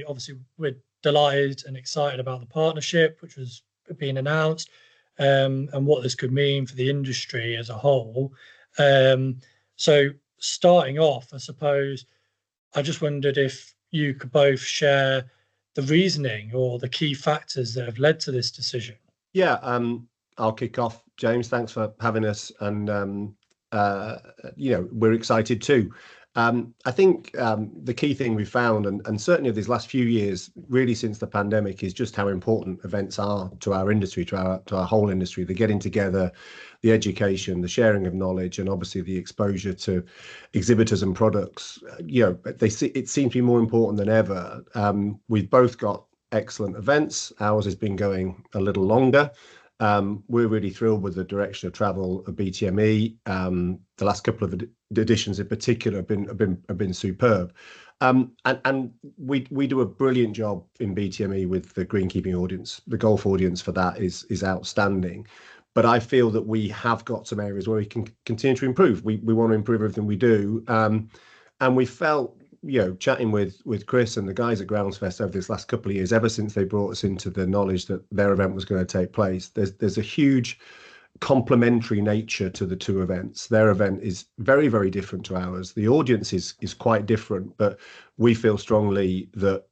Obviously, we're delighted and excited about the partnership, which was being announced, and what this could mean for the industry as a whole. So starting off, I suppose, I just wondered if you could both share the reasoning or the key factors that have led to this decision. Yeah, I'll kick off. James, thanks for having us, and we're excited too. I think the key thing we found, and certainly of these last few years, really since the pandemic, is just how important events are to our industry, to our whole industry. The getting together, the education, the sharing of knowledge, and obviously the exposure to exhibitors and products. It seems to be more important than ever. We've both got excellent events. Ours has been going a little longer. We're really thrilled with the direction of travel of BTME. The last couple of editions in particular have been superb. And we do a brilliant job in BTME with the greenkeeping audience. The golf audience for that is outstanding. But I feel that we have got some areas where we can continue to improve. We want to improve everything we do. And we felt, chatting with Chris and the guys at GroundsFest over this last couple of years, ever since they brought us into the knowledge that their event was going to take place, there's a huge complementary nature to the two events. Their event is very, very different to ours. The audience is quite different, but we feel strongly that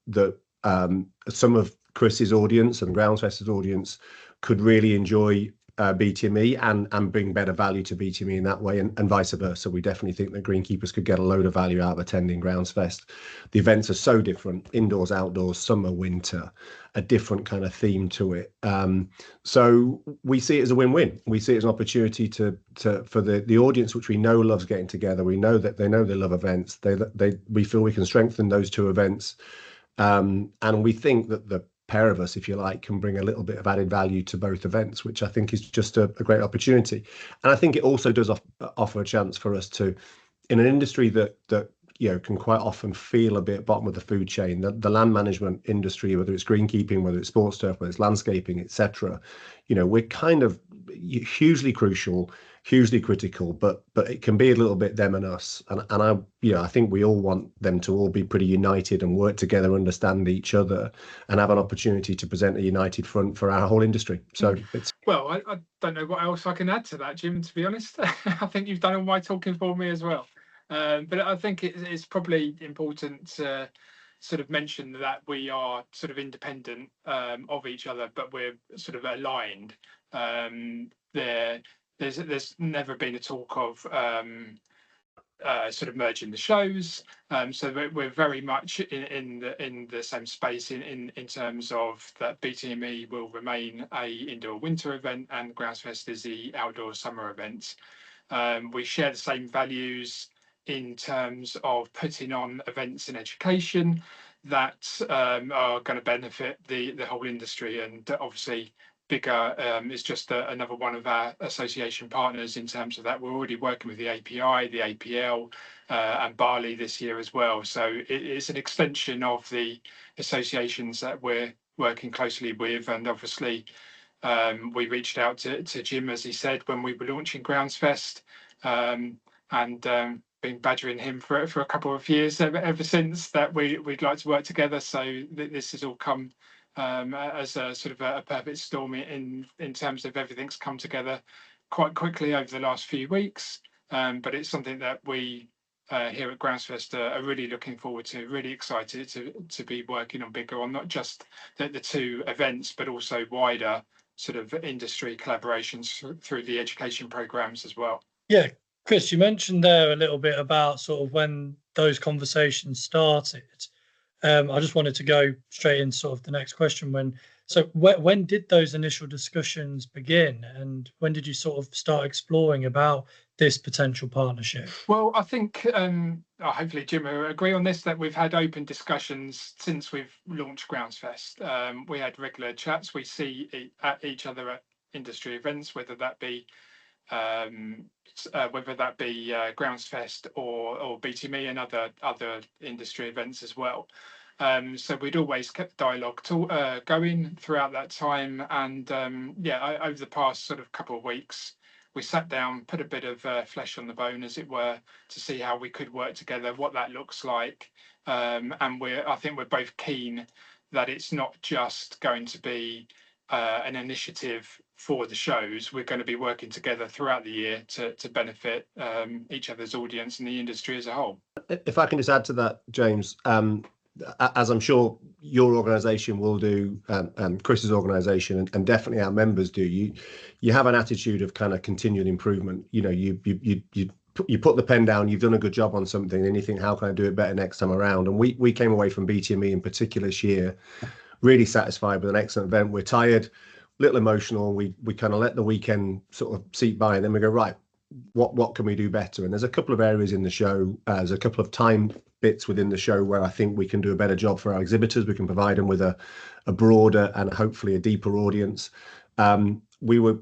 some of Chris's audience and GroundsFest's audience could really enjoy BTME and bring better value to BTME in that way, and vice versa. We definitely think that greenkeepers could get a load of value out of attending GroundsFest. The events are so different: indoors, outdoors, summer, winter, a different kind of theme to it. So we see it as a win-win. We see it as an opportunity for the audience, which we know loves getting together. We know that they love events. We feel we can strengthen those two events, and we think that the pair of us, if you like, can bring a little bit of added value to both events, which I think is just a great opportunity. And I think it also does offer a chance for us to, in an industry that can quite often feel a bit bottom of the food chain, the land management industry, whether it's greenkeeping, whether it's sports turf, whether it's landscaping, etc. We're kind of hugely crucial, hugely critical, but it can be a little bit them and us. And I think we all want them to all be pretty united and work together, understand each other, and have an opportunity to present a united front for our whole industry. So it's well, I don't know what else I can add to that, Jim, to be honest. I think you've done all my talking for me as well. But I think it's probably important to sort of mention that we are sort of independent of each other, but we're sort of aligned. There's never been a talk of sort of merging the shows, so we're very much in the same space in terms of that BTME will remain a indoor winter event and GroundsFest is the outdoor summer event. We share the same values in terms of putting on events in education that are going to benefit the whole industry, and obviously BIGGA is just another one of our association partners in terms of that. We're already working with the API, the APL, and Bali this year as well. So it's an extension of the associations that we're working closely with. And obviously, we reached out to Jim, as he said, when we were launching GroundsFest, and been badgering him for a couple of years ever since that we'd like to work together. So this has all come as a sort of a perfect storm in terms of everything's come together quite quickly over the last few weeks. But it's something that we here at GroundsFest are really looking forward to, really excited to be working on BIGGA, on not just the two events, but also wider sort of industry collaborations through the education programs as well. Yeah, Chris, you mentioned there a little bit about sort of when those conversations started. I just wanted to go straight in sort of the next question. When did those initial discussions begin, and when did you sort of start exploring about this potential partnership? Well, I think hopefully Jim will agree on this, that we've had open discussions since we've launched GroundsFest. We had regular chats. We see each other at industry events, whether that be GroundsFest or BTME and other industry events as well. So we'd always kept the dialogue going throughout that time, and over the past sort of couple of weeks, we sat down, put a bit of flesh on the bone, as it were, to see how we could work together, what that looks like. And I think we're both keen that it's not just going to be an initiative for the shows. We're going to be working together throughout the year to benefit each other's audience and the industry as a whole. If I can just add to that, James, as I'm sure your organisation will do, Chris's organisation, and definitely our members do, you have an attitude of kind of continued improvement. You know, you put the pen down, you've done a good job on something, and you think, how can I do it better next time around? And we came away from BTME in particular this year really satisfied with an excellent event. We're tired, a little emotional. We kind of let the weekend sort of seep by, and then we go, right, what can we do better? And there's a couple of areas in the show, there's a couple of time bits within the show where I think we can do a better job for our exhibitors. We can provide them with a broader and hopefully a deeper audience. We were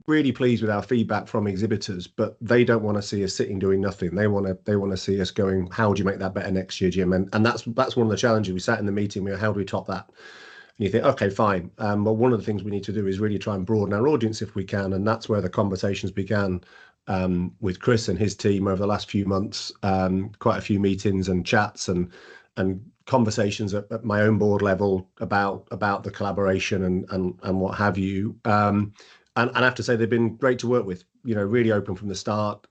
really pleased with our feedback from exhibitors, but they don't want to see us sitting doing nothing. They want to see us going, how do you make that better next year, Jim? And that's one of the challenges. We sat in the meeting, we were, how do we top that? And you think, okay, fine. But one of the things we need to do is really try and broaden our audience if we can. And that's where the conversations began with Chris and his team over the last few months. Quite a few meetings and chats and conversations at my own board level about the collaboration and what have you. And I have to say, they've been great to work with, you know, really open from the start.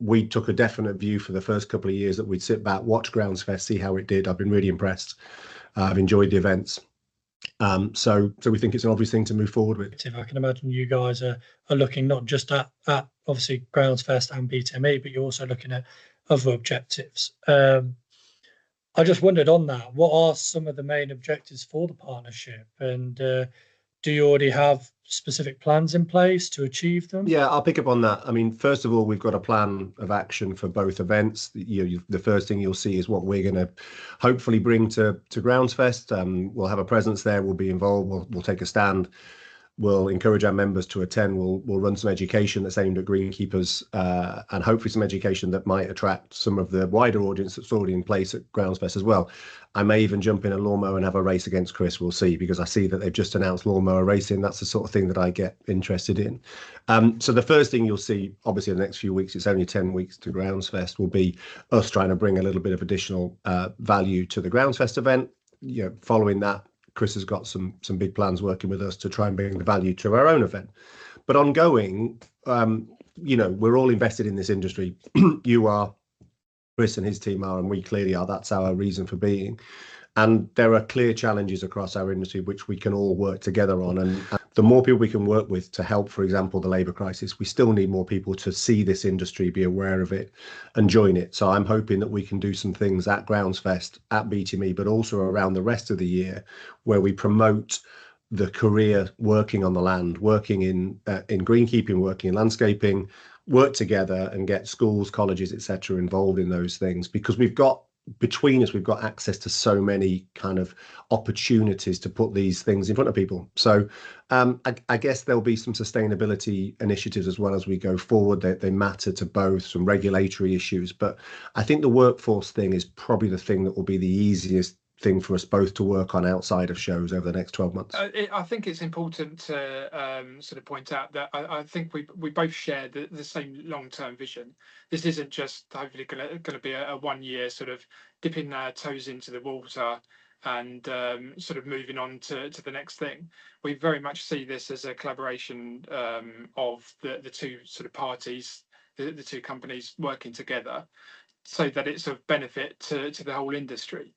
We took a definite view for the first couple of years that we'd sit back, watch GroundsFest, see how it did. I've been really impressed. I've enjoyed the events. So we think it's an obvious thing to move forward with. I can imagine you guys are looking not just at obviously GroundsFest and BTME, but you're also looking at other objectives. I just wondered on that, what are some of the main objectives for the partnership? And do you already have specific plans in place to achieve them? Yeah, I'll pick up on that. I mean, first of all, we've got a plan of action for both events. The first thing you'll see is what we're going to hopefully bring to GroundsFest. We'll have a presence there. We'll be involved. We'll take a stand. We'll encourage our members to attend. We'll run some education that's aimed at greenkeepers and hopefully some education that might attract some of the wider audience that's already in place at GroundsFest as well. I may even jump in a lawnmower and have a race against Chris. We'll see, because I see that they've just announced lawnmower racing. That's the sort of thing that I get interested in. So the first thing you'll see, obviously, in the next few weeks, it's only 10 weeks to GroundsFest, will be us trying to bring a little bit of additional value to the GroundsFest event. You know, following that, Chris has got some big plans working with us to try and bring the value to our own event. But ongoing, you know, we're all invested in this industry. You are, Chris and his team are, and we clearly are. That's our reason for being. And there are clear challenges across our industry which we can all work together on. And the more people we can work with to help, for example, the labour crisis, we still need more people to see this industry, be aware of it and join it. So I'm hoping that we can do some things at GroundsFest, at BTME, but also around the rest of the year, where we promote the career working on the land, working in greenkeeping, working in landscaping, work together and get schools, colleges, etc. involved in those things, because between us, we've got access to so many kind of opportunities to put these things in front of people. So I guess there'll be some sustainability initiatives as well as we go forward. They matter to both, some regulatory issues. But I think the workforce thing is probably the thing that will be the easiest thing for us both to work on outside of shows over the next 12 months. I think it's important to sort of point out that I think we both share the same long-term vision. This isn't just hopefully going to be a 1 year sort of dipping our toes into the water and sort of moving on to the next thing. We very much see this as a collaboration of the two sort of parties, the two companies working together, so that it's of benefit to the whole industry.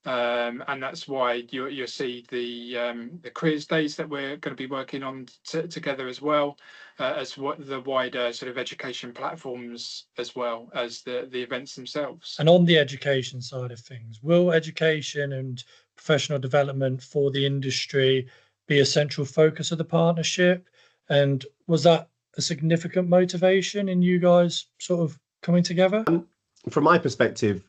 And that's why you'll see the careers days that we're going to be working on together, as well as what the wider sort of education platforms, as well as the events themselves. And on the education side of things, will education and professional development for the industry be a central focus of the partnership? And was that a significant motivation in you guys sort of coming together? From my perspective,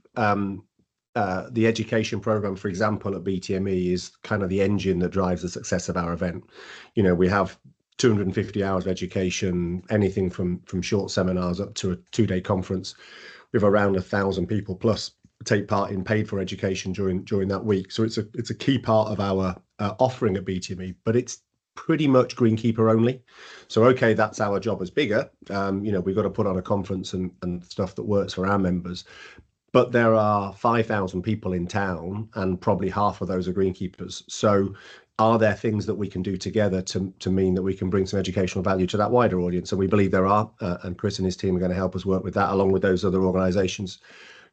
the education program, for example, at BTME is kind of the engine that drives the success of our event. You know, we have 250 hours of education, anything from short seminars up to a 2-day conference. We have around 1,000 people plus take part in paid for education during that week. So it's a key part of our offering at BTME, but it's pretty much greenkeeper only. So, okay, that's our job as BIGGA. We've got to put on a conference and stuff that works for our members. But there are 5,000 people in town, and probably half of those are greenkeepers. So are there things that we can do together to mean that we can bring some educational value to that wider audience? And we believe there are, and Chris and his team are going to help us work with that, along with those other organisations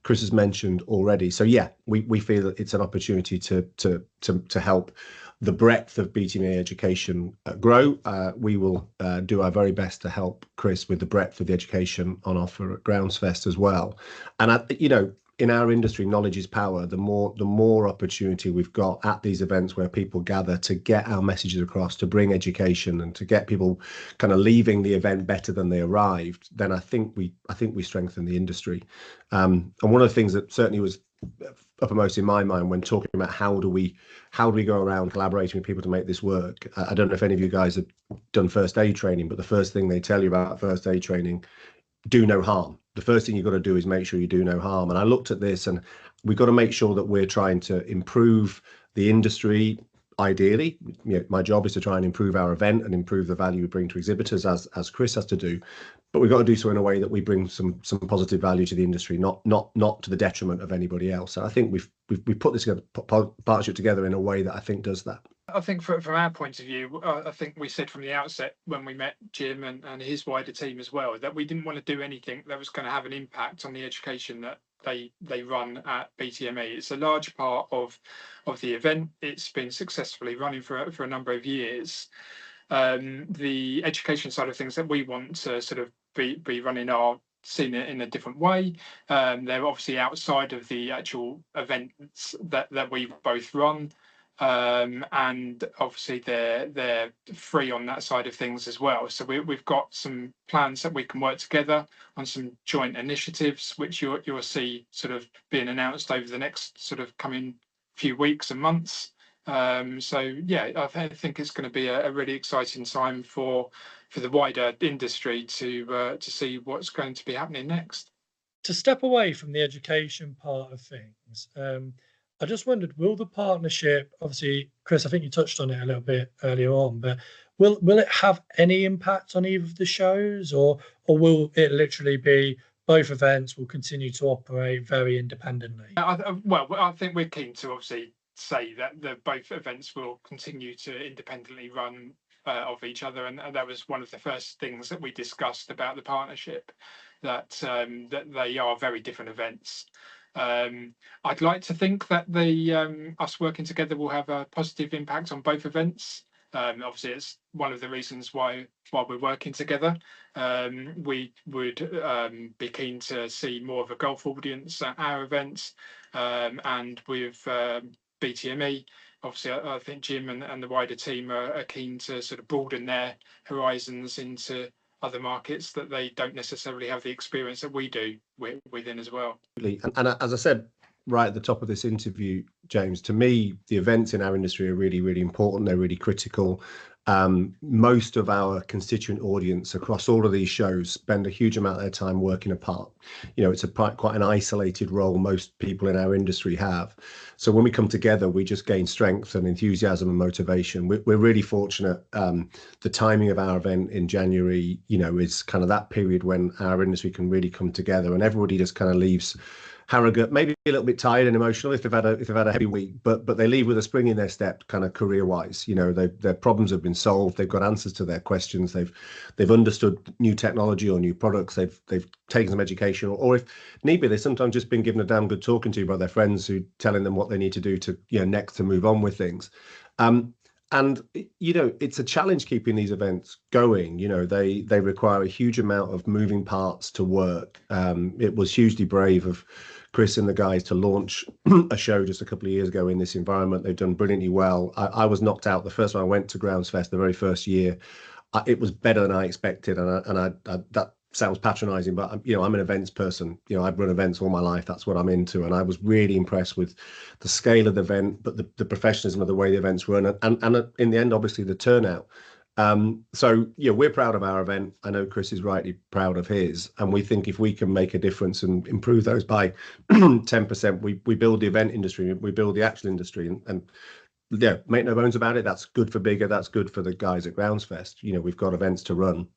Chris has mentioned already. So yeah, we feel that it's an opportunity to help the breadth of BTMA education grow. We will do our very best to help Chris with the breadth of the education on offer at GroundsFest as well. And in our industry, knowledge is power. The more opportunity we've got at these events where people gather to get our messages across, to bring education, and to get people kind of leaving the event better than they arrived, then I think we strengthen the industry. And one of the things that certainly was uppermost in my mind when talking about how do we go around collaborating with people to make this work. I don't know if any of you guys have done first aid training, but the first thing they tell you about first aid training, do no harm. The first thing you've got to do is make sure you do no harm. And I looked at this, and we've got to make sure that we're trying to improve the industry. Ideally, my job is to try and improve our event and improve the value we bring to exhibitors, as Chris has to do. But we've got to do so in a way that we bring some positive value to the industry, not to the detriment of anybody else. And I think we've put this partnership together in a way that I think does that. I think from our point of view, I think we said from the outset when we met Jim and his wider team as well, that we didn't want to do anything that was going to have an impact on the education that they run at BTME. It's a large part of the event. It's been successfully running for a number of years. The education side of things that we want to sort of be running are seen in a different way. They're obviously outside of the actual events that we both run. And obviously they're free on that side of things as well. So we've got some plans that we can work together on, some joint initiatives, which you'll see sort of being announced over the next sort of coming few weeks and months. So yeah, I think it's going to be a really exciting time for the wider industry to see what's going to be happening next. To step away from the education part of things, I just wondered, will the partnership, obviously, Chris, I think you touched on it a little bit earlier on, but will it have any impact on either of the shows, or will it literally be both events will continue to operate very independently? I think we're keen to obviously say that both events will continue to independently run of each other, and that was one of the first things that we discussed about the partnership, that they are very different events. I'd like to think that us working together will have a positive impact on both events. Obviously, it's one of the reasons why we're working together. We would be keen to see more of a golf audience at our events, and with BTME, obviously, I think Jim and the wider team are keen to sort of broaden their horizons into other markets that they don't necessarily have the experience that we do within as well. And as I said right at the top of this interview, James, to me, the events in our industry are really, really important. They're really critical. Most of our constituent audience across all of these shows spend a huge amount of their time working apart. It's quite an isolated role most people in our industry have. So when we come together, we just gain strength and enthusiasm and motivation. We're really fortunate. The timing of our event in January, is kind of that period when our industry can really come together, and everybody just kind of leaves Harrogate, maybe a little bit tired and emotional if they've had a heavy week, but they leave with a spring in their step, kind of career-wise. Their problems have been solved. They've got answers to their questions. They've understood new technology or new products. They've taken some education, or if need be, they've sometimes just been given a damn good talking to by their friends who telling them what they need to do to next to move on with things. And it's a challenge keeping these events going. They require a huge amount of moving parts to work. It was hugely brave of Chris and the guys to launch a show just a couple of years ago in this environment. They've done brilliantly well. I was knocked out the first time I went to GroundsFest, the very first year. It was better than I expected, and that sounds patronizing, but I'm an events person. I've run events all my life. That's what I'm into, and I was really impressed with the scale of the event, but the professionalism of the way the events run, and in the end, obviously, the turnout. So we're proud of our event. I know Chris is rightly proud of his, and we think if we can make a difference and improve those by 10%, we build the event industry, we build the actual industry, and yeah, make no bones about it, that's good for BIGGA, that's good for the guys at GroundsFest. You know, we've got events to run,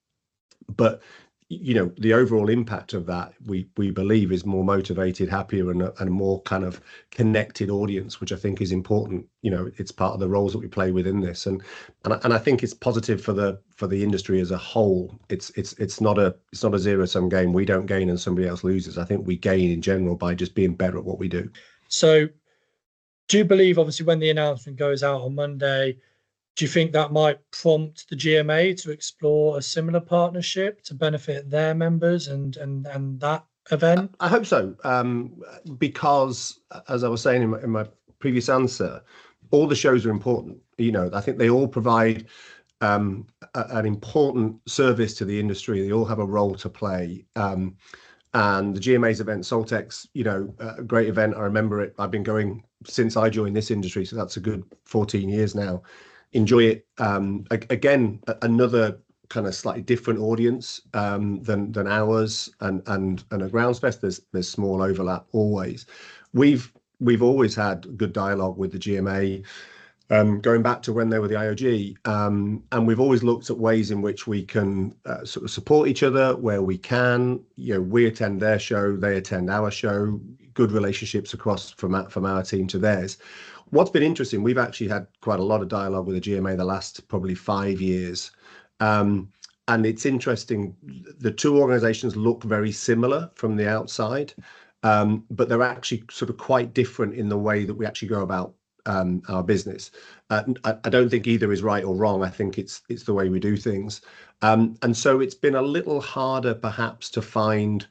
but you know, the overall impact of that, we believe, is more motivated, happier, and a more kind of connected audience, which I think is important. You know, it's part of the roles that we play within this, and I think it's positive for the industry as a whole. It's not a zero-sum game. We don't gain and somebody else loses. I think we gain in general by just being better at what we do. So, do you believe, obviously, when the announcement goes out on Monday, do you think that might prompt the GMA to explore a similar partnership to benefit their members and that event? I hope so, because as I was saying in my previous answer, all the shows are important. You know, I think they all provide an important service to the industry. They all have a role to play. And the GMA's event, Saltex, you know, a great event. I remember it. I've been going since I joined this industry, so that's a good 14 years now. Enjoy it. Again, another kind of slightly different audience than ours, and at GroundsFest there's small overlap always. We've always had good dialogue with the GMA, going back to when they were the IOG, and we've always looked at ways in which we can sort of support each other where we can. You know, we attend their show, they attend our show. Good relationships across from our team to theirs. What's been interesting, we've actually had quite a lot of dialogue with the GMA the last probably 5 years. And it's interesting, the two organizations look very similar from the outside, but they're actually sort of quite different in the way that we actually go about our business. I don't think either is right or wrong. I think it's the way we do things. And so it's been a little harder perhaps to find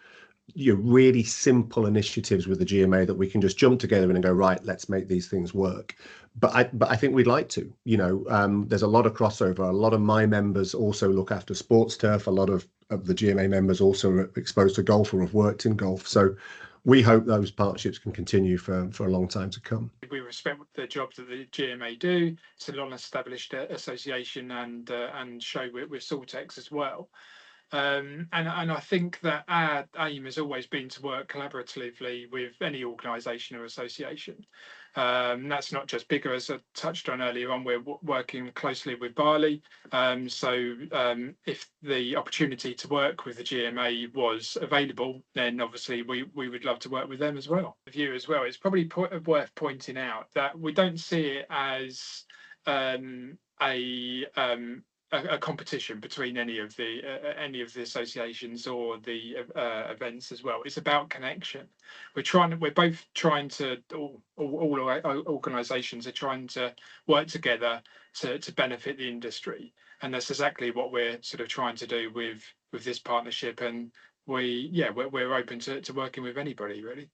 really simple initiatives with the GMA that we can just jump together and go, right, let's make these things work. But I think we'd like to. You know, there's a lot of crossover. A lot of my members also look after sports turf. A lot of the GMA members also are exposed to golf or have worked in golf. So we hope those partnerships can continue for a long time to come. We respect the job that the GMA do. It's a long-established association and show with Saltex as well. And I think that our aim has always been to work collaboratively with any organisation or association. That's not just BIGGA, as I touched on earlier on. We're working closely with Barley. So if the opportunity to work with the GMA was available, then obviously we would love to work with them as well. The view as well, it's probably worth pointing out that we don't see it as a competition between any of the associations or the events as well. It's about connection. We're both trying to, all organisations are trying to work together to benefit the industry, and that's exactly what we're sort of trying to do with this partnership. And we're open to working with anybody, really.